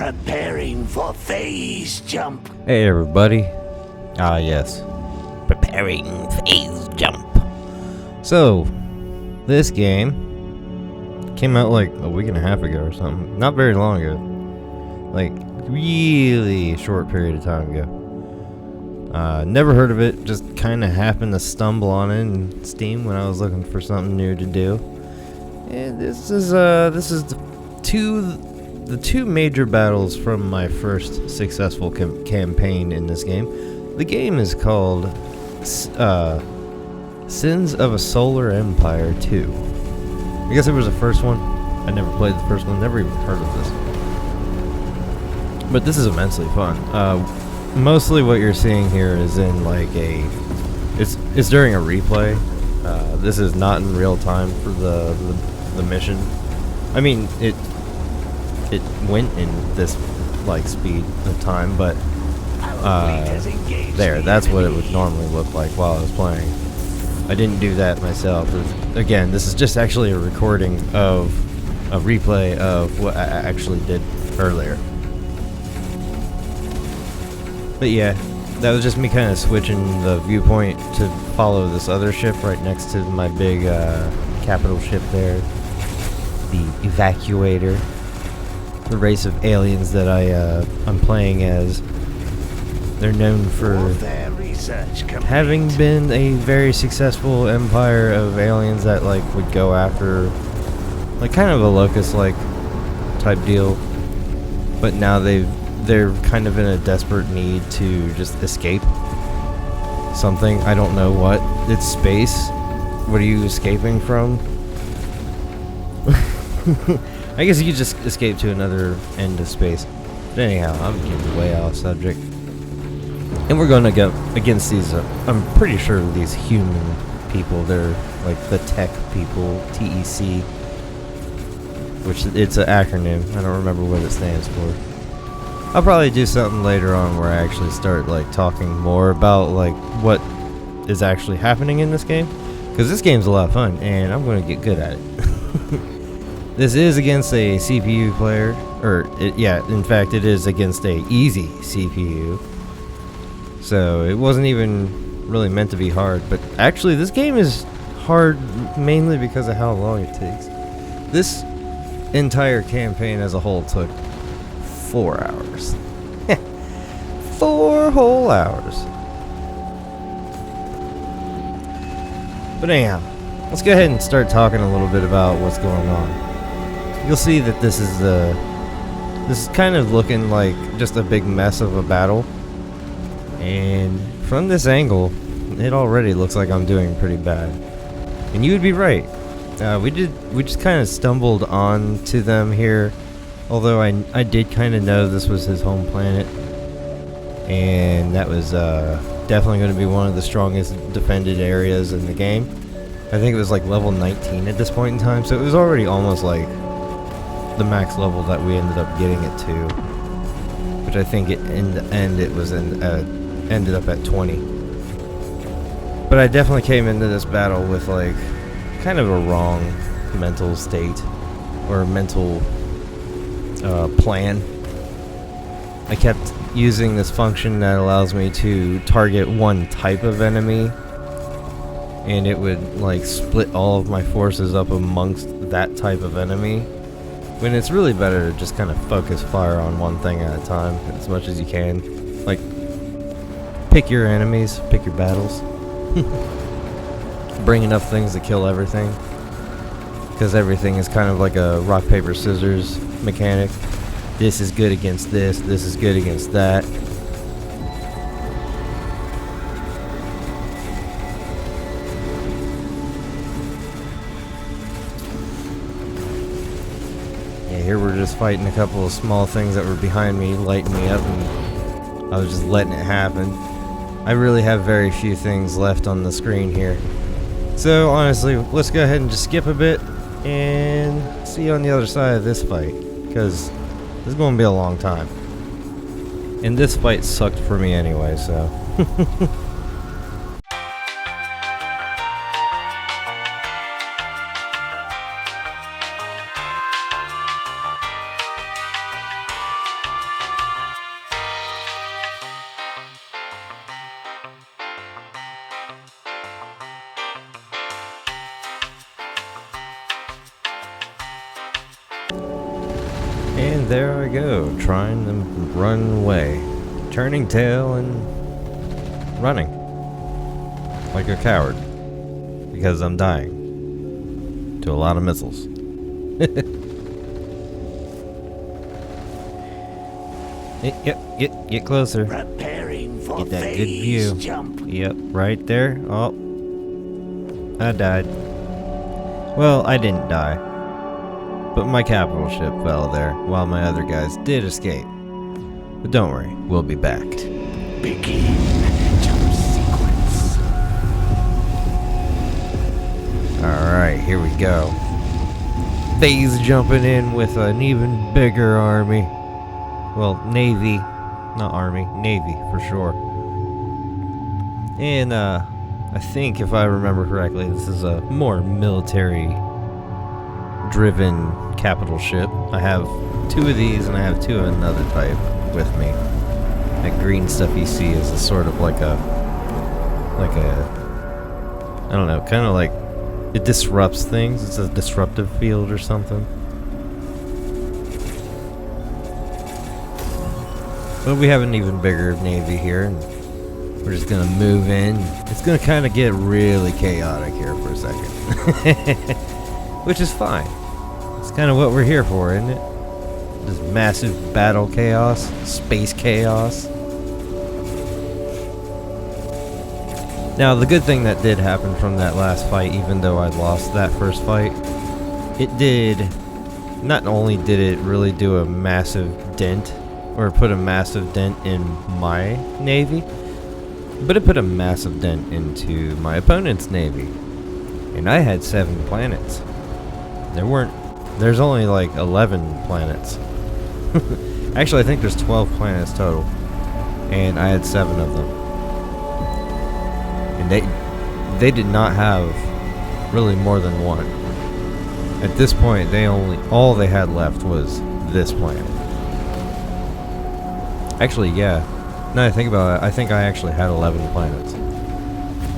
Preparing for phase jump. Hey everybody. Yes. Preparing phase jump. So, this game came out like a week and a half ago or something. Not very long ago. Like, really short period of time ago. Never heard of it. Just kind of happened to stumble on it in Steam when I was looking for something new to do. And this is the two major battles from my first successful campaign in this game. The game is called Sins of a Solar Empire 2. I guess it was the first one. I never played the first one, never even heard of this. But this is immensely fun. Mostly what you're seeing here is in like it's during a replay. This is not in real time for the mission. I mean, it went in this like speed of time, but that's what it would normally look like while I was playing. I didn't do that myself. Again, this is just actually a recording of a replay of what I actually did earlier. But yeah, that was just me kind of switching the viewpoint to follow this other ship right next to my big capital ship there, the Evacuator. The race of aliens that I'm playing as. They're known for having been a very successful empire of aliens that like would go after like kind of a locust-like type deal, but now they're kind of in a desperate need to just escape something. I don't know what. It's space. What are you escaping from? I guess you could just escape to another end of space. But anyhow, I'm getting way off subject. And we're going to go against these, I'm pretty sure these human people. They're like the tech people, TEC. Which it's an acronym. I don't remember what it stands for. I'll probably do something later on where I actually start like talking more about like what is actually happening in this game. Because this game's a lot of fun and I'm going to get good at it. This is against a CPU player, in fact it is against a easy CPU. So it wasn't even really meant to be hard, but actually this game is hard mainly because of how long it takes. This entire campaign as a whole took 4 hours. 4 whole hours. But anyhow, let's go ahead and start talking a little bit about what's going on. You'll see that this is kind of looking like just a big mess of a battle, and from this angle it already looks like I'm doing pretty bad, and you would be right. We just kind of stumbled onto them here, although I did kind of know this was his home planet, and that was definitely going to be one of the strongest defended areas in the game. I think it was like level 19 at this point in time, so it was already almost like the max level that we ended up getting it to, which I think in the end it was ended up at 20. But I definitely came into this battle with like kind of a wrong mental state or mental plan. I kept using this function that allows me to target one type of enemy, and it would like split all of my forces up amongst that type of enemy, when it's really better to just kind of focus fire on one thing at a time as much as you can. Like, pick your enemies, pick your battles. Bring enough things to kill everything, because everything is kind of like a rock, paper, scissors mechanic. This is good against this is good against that. Here we're just fighting a couple of small things that were behind me, lighting me up, and I was just letting it happen. I really have very few things left on the screen here. So honestly, let's go ahead and just skip a bit and see you on the other side of this fight, because this is going to be a long time. And this fight sucked for me anyway, so... there I go, trying to run away. Turning tail and running. Like a coward. Because I'm dying. To a lot of missiles. Get closer. Preparing for Get that phase good view. jump. Yep, right there. Oh. I died. Well, I didn't die. But my capital ship fell there, while my other guys did escape. But don't worry, we'll be back. Begin jump sequence. Alright, here we go. Phase jumping in with an even bigger army. Well, Navy. Not Army. Navy, for sure. And, I think, if I remember correctly, this is a more military-driven capital ship. I have 2 of these, and I have 2 of another type with me. That green stuff you see is a sort of like a... I don't know, kind of like... It disrupts things. It's a disruptive field or something. But we have an even bigger navy here, and we're just gonna move in. It's gonna kind of get really chaotic here for a second. Which is fine. It's kind of what we're here for, isn't it? This massive battle chaos, space chaos. Now, the good thing that did happen from that last fight, even though I lost that first fight, it did, not only did it really do a massive dent, or put a massive dent in my navy, but it put a massive dent into my opponent's navy. And I had 7 planets. There's only like 11 planets. Actually, I think there's 12 planets total. And I had 7 of them. And they did not have really more than 1. At this point, all they had left was this planet. Actually, yeah. Now that I think about it, I think I actually had 11 planets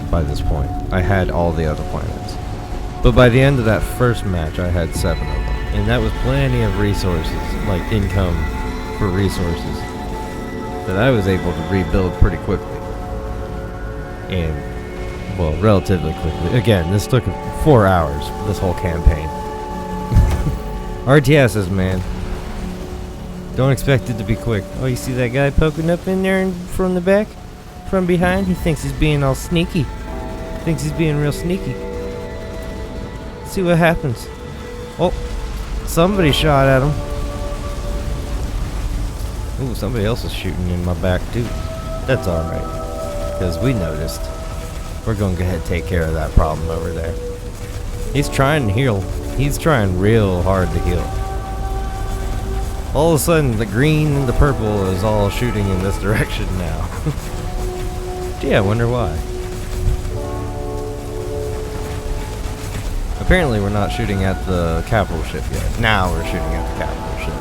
by this point. I had all the other planets. But by the end of that first match, I had 7 of them. And that was plenty of resources, like income for resources, that I was able to rebuild pretty quickly. And, well, relatively quickly. Again, this took 4 hours, this whole campaign. RTSs, man. Don't expect it to be quick. Oh, you see that guy poking up in there from the back? From behind? He thinks he's being all sneaky. Thinks he's being real sneaky. See what happens. Oh, somebody shot at him. Ooh, somebody else is shooting in my back, too. That's alright. Because we noticed. We're going to go ahead and take care of that problem over there. He's trying to heal. He's trying real hard to heal. All of a sudden, the green and the purple is all shooting in this direction now. Gee, I wonder why. Apparently, we're not shooting at the capital ship yet. Now we're shooting at the capital ship.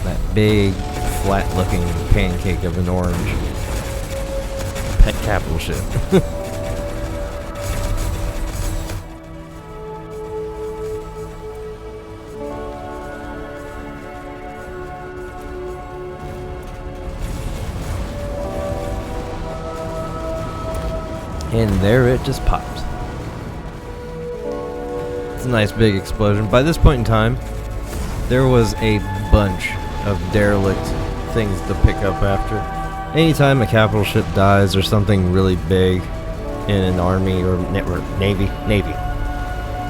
That big, flat-looking pancake of an orange pet capital ship. And there it just pops. It's a nice big explosion. By this point in time, there was a bunch of derelict things to pick up after. Anytime a capital ship dies or something really big in an army or navy,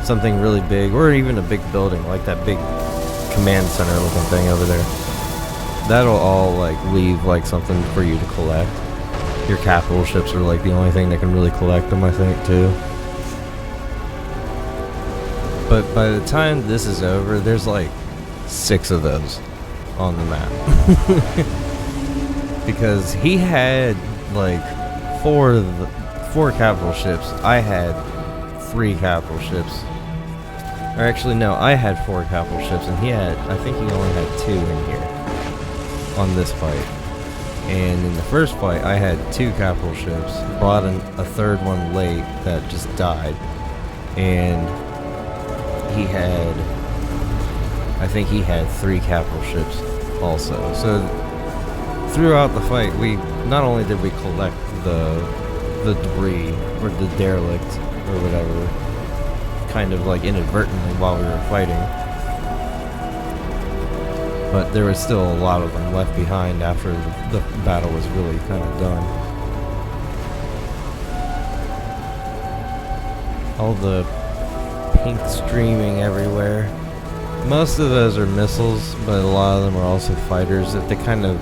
something really big, or even a big building like that big command center looking thing over there, that'll all like leave like something for you to collect. Your capital ships are like the only thing that can really collect them, I think, too. But by the time this is over, there's like 6 of those on the map. Because he had like 4 capital ships. I had 3 capital ships. Or actually, no, I had 4 capital ships, and I think he only had 2 in here on this fight. And in the first fight, I had 2 capital ships, brought in a 3rd one late that just died. And he had, I think he had 3 capital ships also. So throughout the fight, we not only did we collect the debris or the derelict or whatever, kind of like inadvertently while we were fighting, but there was still a lot of them left behind after the battle was really kind of done. All the pink streaming everywhere. Most of those are missiles, but a lot of them are also fighters. If they kind of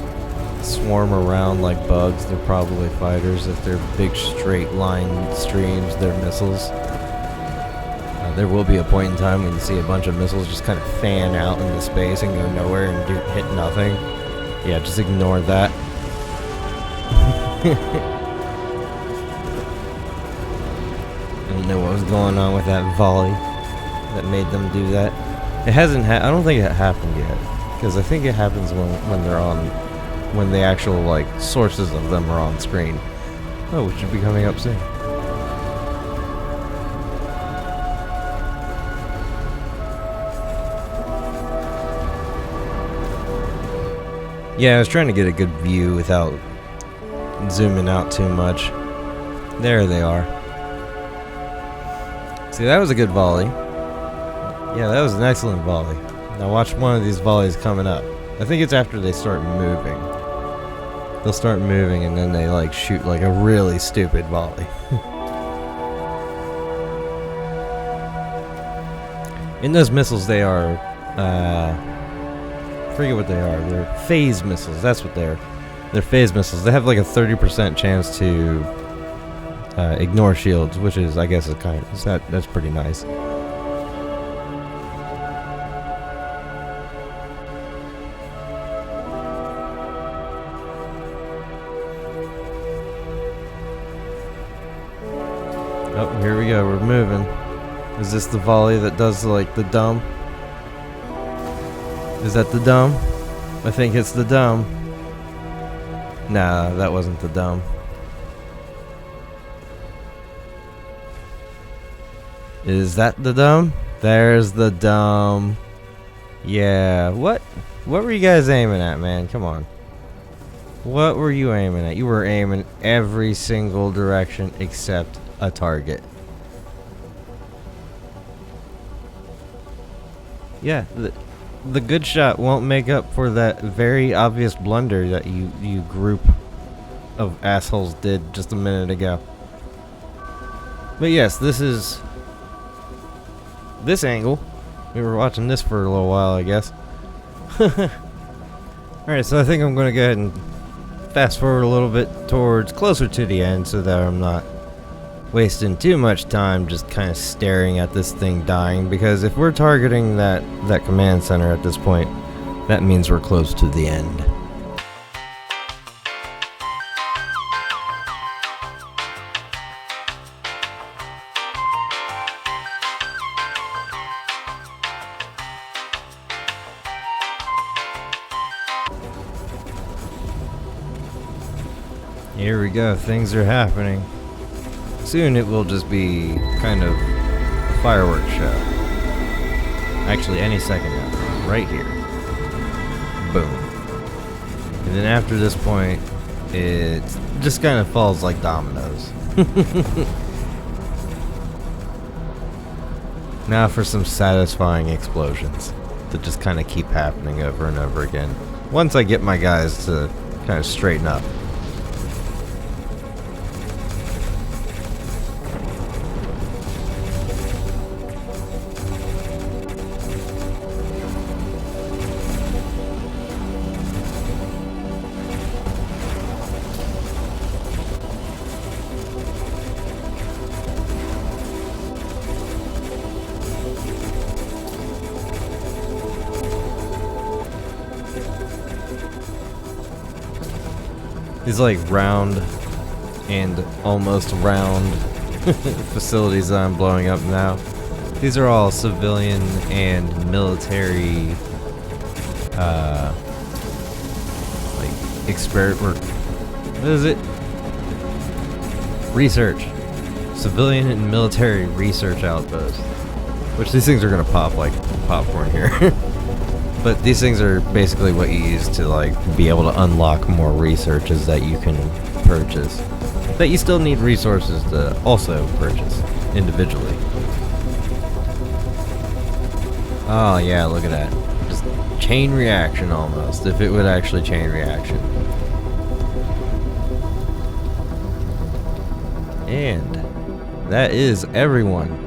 swarm around like bugs, they're probably fighters. If they're big straight line streams, they're missiles. There will be a point in time when you see a bunch of missiles just kind of fan out into space and go nowhere and hit nothing. Yeah, just ignore that. I don't know what was going on with that volley that made them do that. It hasn't I don't think it happened yet, because I think it happens when they're on, when the actual like sources of them are on screen. Oh, which should be coming up soon. Yeah, I was trying to get a good view without zooming out too much. There they are. See, that was a good volley. Yeah, that was an excellent volley. Now watch one of these volleys coming up. I think it's after they start moving. They'll start moving and then they like shoot like a really stupid volley. In those missiles they are, I forget what they are. They're phase missiles. That's what they are. They're phase missiles. They have like a 30% chance to ignore shields, which is, I guess, that's pretty nice. Oh, here we go. We're moving. Is this the volley that does like the dumb? Is that the dumb? I think it's the dumb. Nah, that wasn't the dumb. Is that the dumb? There's the dumb. Yeah, what were you guys aiming at, man? Come on. What were you aiming at? You were aiming every single direction except a target. Yeah, the good shot won't make up for that very obvious blunder that you group of assholes did just a minute ago. But yes, this is this angle. We were watching this for a little while, I guess. Alright, so I think I'm going to go ahead and fast forward a little bit towards closer to the end so that I'm not wasting too much time just kind of staring at this thing dying, because if we're targeting that command center at this point, that means we're close to the end. Here we go, things are happening. Soon it will just be kind of a fireworks show. Actually, any second now. Right here. Boom. And then after this point, it just kind of falls like dominoes. Now for some satisfying explosions that just kind of keep happening over and over again. Once I get my guys to kind of straighten up. These like round and almost round facilities that I'm blowing up now. These are all civilian and military like what is it? Research. Civilian and military research outposts. Which these things are gonna pop like popcorn here. But these things are basically what you use to like be able to unlock more researches that you can purchase. That you still need resources to also purchase individually. Oh yeah, look at that. Just chain reaction almost, if it would actually chain reaction. And that is everyone.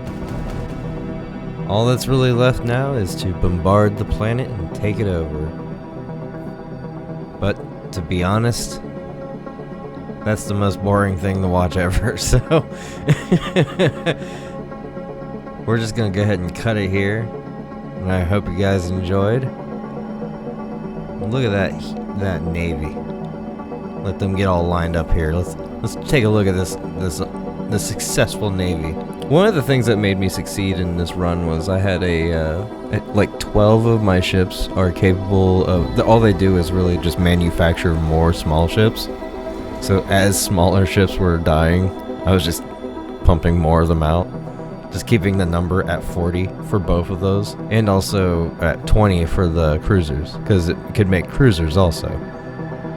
All that's really left now is to bombard the planet and take it over. But to be honest, that's the most boring thing to watch ever, so we're just gonna go ahead and cut it here. And I hope you guys enjoyed. Look at that navy. Let them get all lined up here. Let's take a look at this successful navy. One of the things that made me succeed in this run was I had like 12 of my ships are capable of, all they do is really just manufacture more small ships. So as smaller ships were dying, I was just pumping more of them out. Just keeping the number at 40 for both of those. And also at 20 for the cruisers, because it could make cruisers also.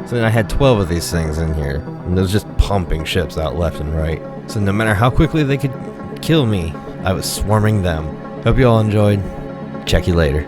So then I had 12 of these things in here, and it was just pumping ships out left and right. So no matter how quickly they could kill me, I was swarming them. Hope you all enjoyed. Check you later.